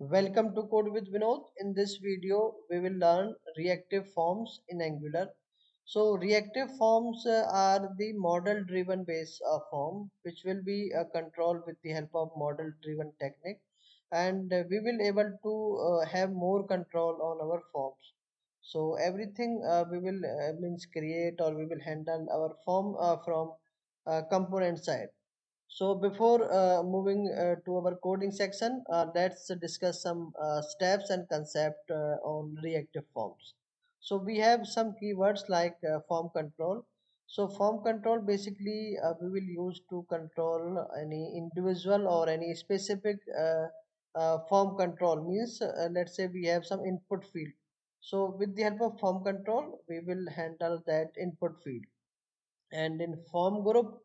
Welcome to Code with Vinod. In this video, we will learn reactive forms in Angular. So, reactive forms are the model-driven base form, which will be controlled with the help of model-driven technique, and we will able to have more control on our forms. So, everything we will means create or we will handle our form from component side. So before moving to our coding section, let's discuss some steps and concept on reactive forms. So we have some keywords like form control. So form control basically we will use to control any individual or any specific form control means let's say we have some input field. So with the help of form control, we will handle that input field. And in form group,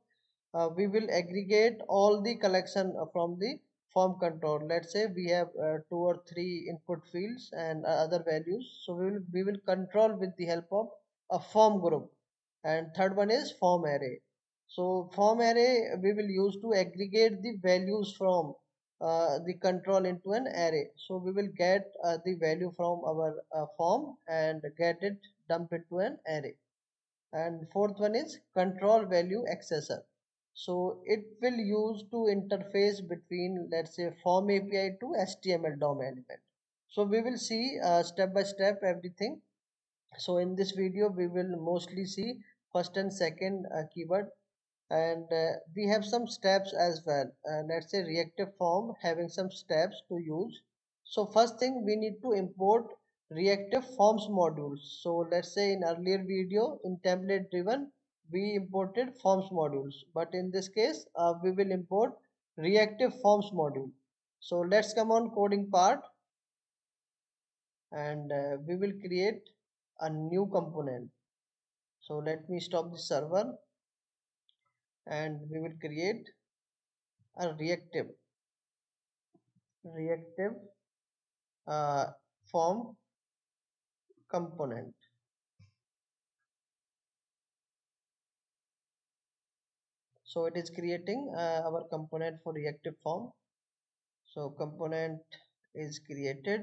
we will aggregate all the collection from the form control. Let's say we have two or three input fields and other values, so we will control with the help of a form group. And third one is form array. So form array we will use to aggregate the values from the control into an array. So we will get the value from our form and get it dump into an array. And fourth one is control value accessor. So it will use to interface between, let's say, form API to HTML DOM element. So we will see step by step everything. So in this video we will mostly see first and second keyword, and we have some steps as well. Let's say reactive form having some steps to use. So first thing, we need to import reactive forms modules. So let's say in earlier video in template driven we imported forms modules, but in this case we will import reactive forms module. So let's come on coding part, and we will create a new component. So let me stop the server, and we will create a reactive uh, form component. So it is creating our component for reactive form. So component is created.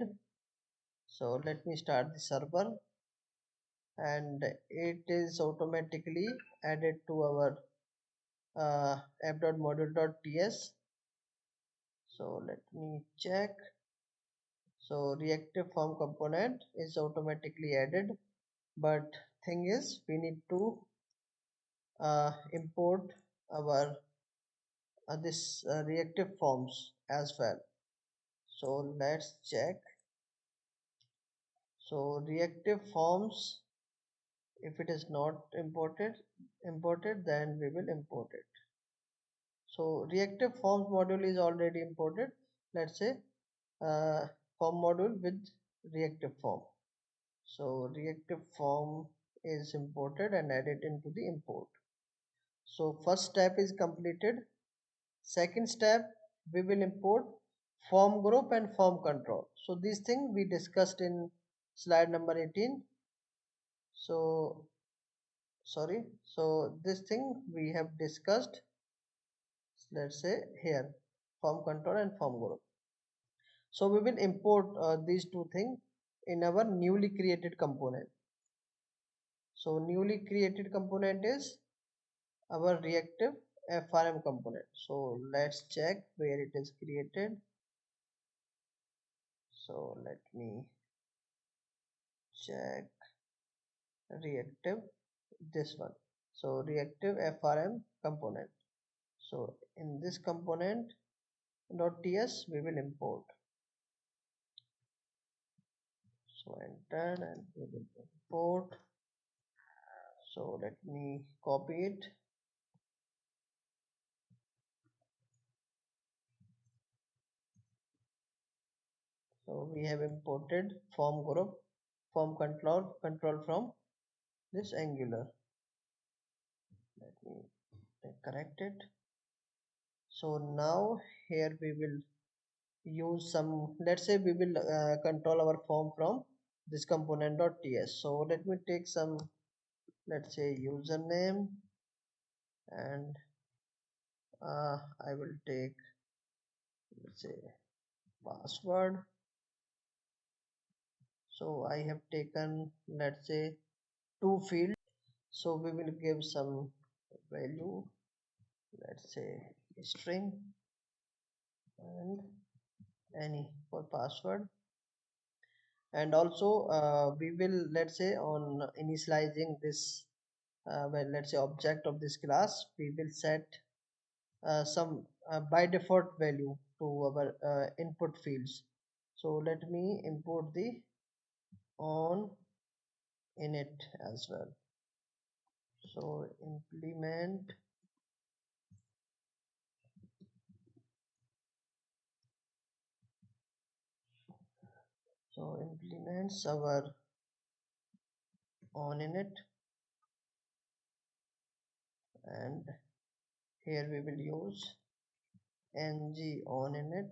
So let me start the server, and it is automatically added to our app.module.ts. So let me check. So reactive form component is automatically added, but thing is we need to import our this reactive forms as well. So let's check. So reactive forms, if it is not imported, then we will import it. So reactive forms module is already imported. Let's say uh, form module with reactive form. So reactive form is imported and added into the import. So first step is completed. Second step, we will import form group and form control. So these things we discussed in slide number 18. So sorry, so this thing we have discussed, let's say here, form control and form group. So we will import these two things in our newly created component. So newly created component is our reactive FRM component. So let's check where it is created. So let me check reactive, this one. So reactive FRM component. So in this component .ts we will import. So enter and we will import. So let me copy it. So we have imported form group, form control from this Angular. Let me correct it. So now here we will use some, let's say we will control our form from this component.ts. So let me take some, let's say username, and I will take, let's say, password. So I have taken, let's say, two fields. So we will give some value, let's say string and any for password. And also we will, let's say, on initializing this well, let's say object of this class, we will set some by default value to our input fields. So let me import the on init as well. So implement, so implements our on init, and here we will use ng on init,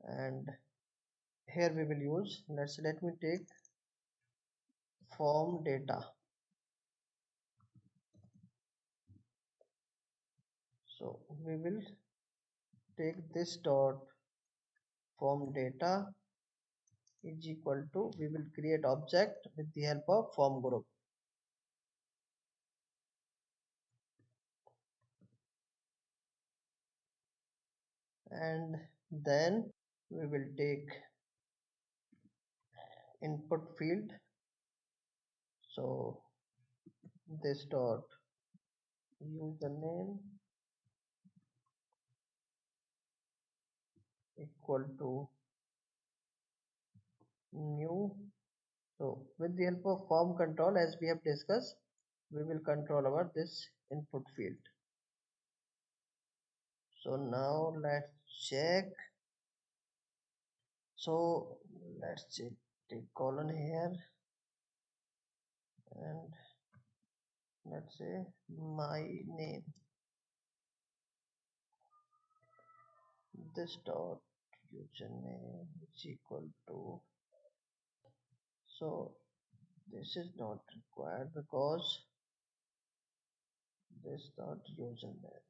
and here we will use, let me take form data. So we will take this dot form data is equal to, we will create object with the help of form group, and then we will take input field. So this dot username equal to new. So with the help of form control, as we have discussed, we will control our this input field. So now let's check. So let's check, take colon here, and let's say my name, this dot username is equal to, so this is not required because this dot username.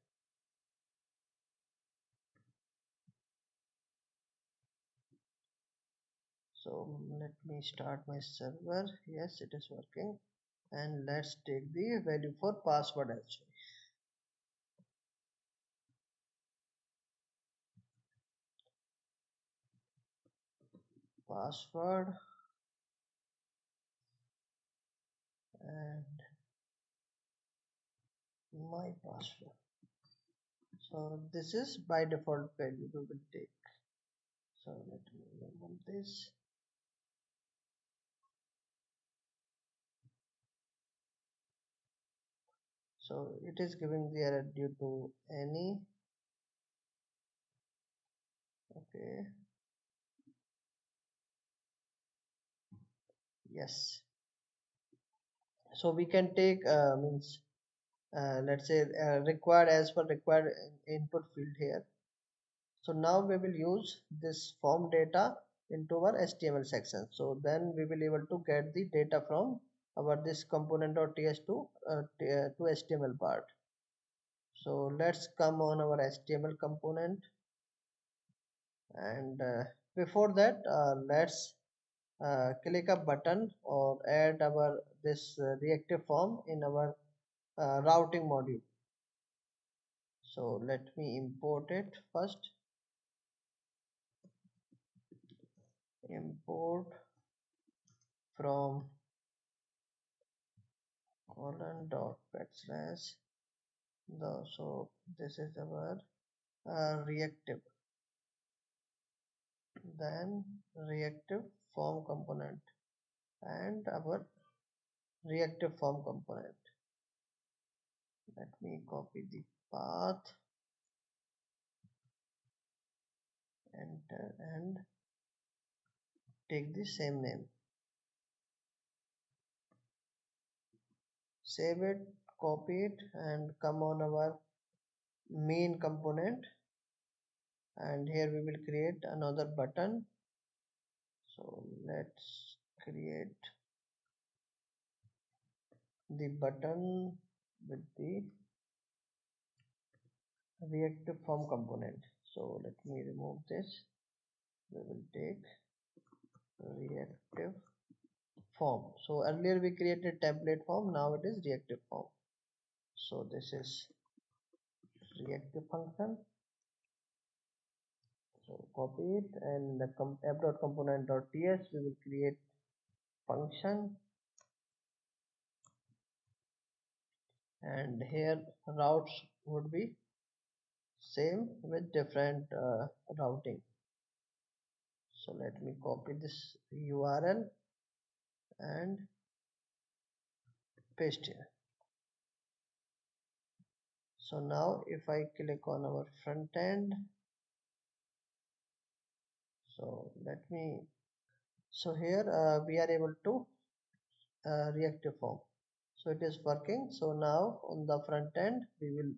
So let me start my server. Yes, it is working. And let's take the value for password as well. Password and my password. So this is by default value we will take. So let me remove this. So it is giving the error due to any. Okay. Yes. So we can take means let's say required as per required input field here. So now we will use this form data into our HTML section. So then we will able to get the data from our this component.ts to HTML part. So let's come on our HTML component, and before that let's click a button or add our this reactive form in our routing module. So let me import it first. Import from colon dot backslash the, so this is our reactive, then reactive form component and our reactive form component. Let me copy the path, enter, and take the same name, save it, copy it, and come on our main component, and here we will create another button. So let's create the button with the reactive form component. So let me remove this. We will take reactive form. So earlier we created template form, now it is reactive form. So this is reactive function. So copy it, and in the app.component.ts we will create function, and here routes would be same with different routing. So let me copy this URL and paste here. So now if I click on our front end, so let me, so here we are able to reactive form, so it is working. So now on the front end we will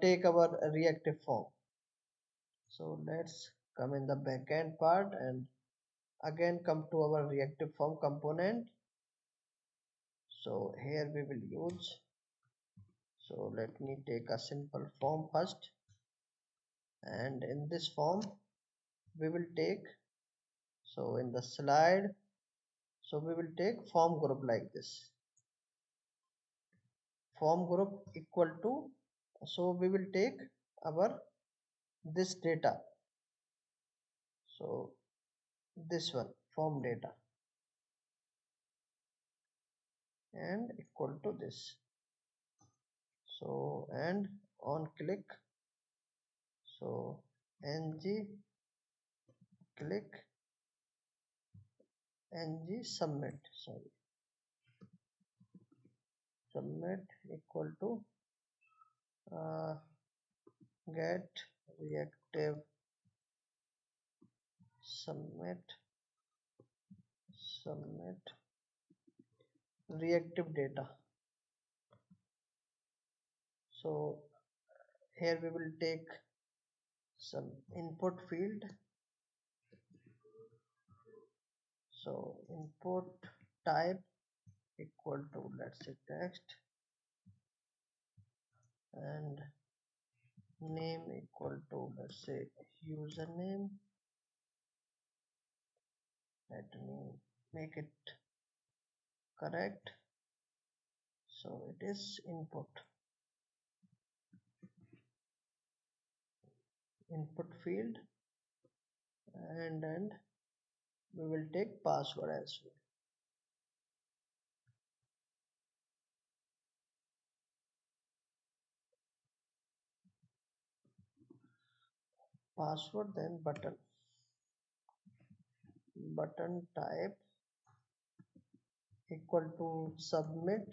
take our reactive form. So let's come in the backend part and again come to our reactive form component. So here we will use, so let me take a simple form first, and in this form we will take, so in the slide, so we will take form group like this, form group equal to, so we will take our this data, so this one form data, and equal to this. So and on click, so ng click ng submit, sorry, submit equal to uh, get reactive submit reactive data. So here we will take some input field, so input type equal to, let's say, text, and name equal to, let's say, username. Let me make it correct, so it is input field, and we will take password as well. Password, then button type equal to submit.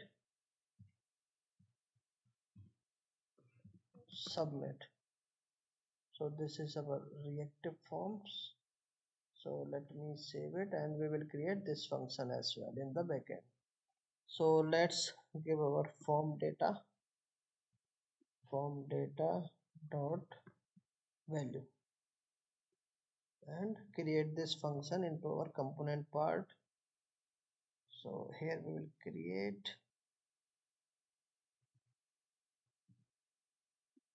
So this is our reactive forms. So let me save it, and we will create this function as well in the backend. So let's give our form data dot value, and create this function into our component part. So here we will create,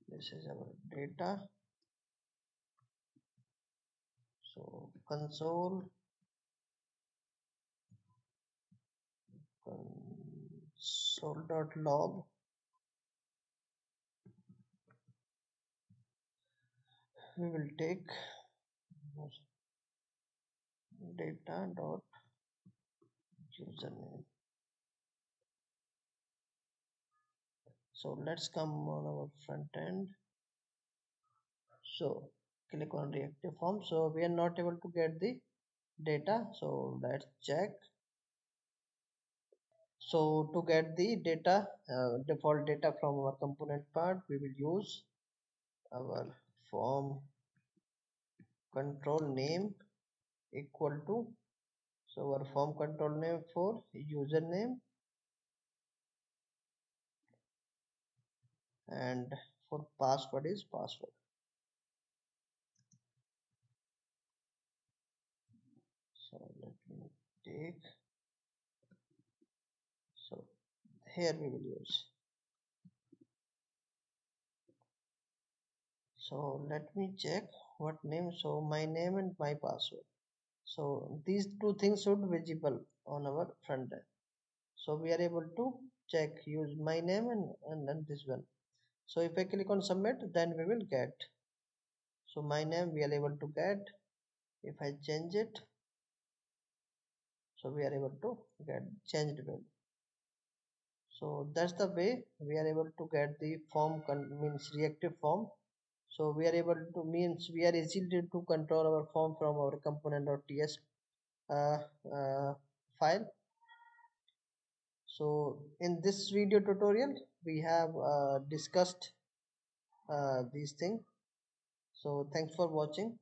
this is our data, so console.log, we will take data dot username. So let's come on our front end, so click on reactive form. So we are not able to get the data, so let's check. So to get the data, default data from our component part, we will use our form control name equal to, so our form control name for username, and for password is password. So let me take, so here we will use, so let me check what name, so my name and my password. So these two things should visible on our front end. So we are able to check use my name and then this one. So if I click on submit, then we will get. So my name we are able to get. If I change it, so we are able to get changed value. So that's the way we are able to get the form means reactive form. So we are able to means we are easily to control our form from our component.ts uh, uh, file. So in this video tutorial we have discussed these things. So thanks for watching.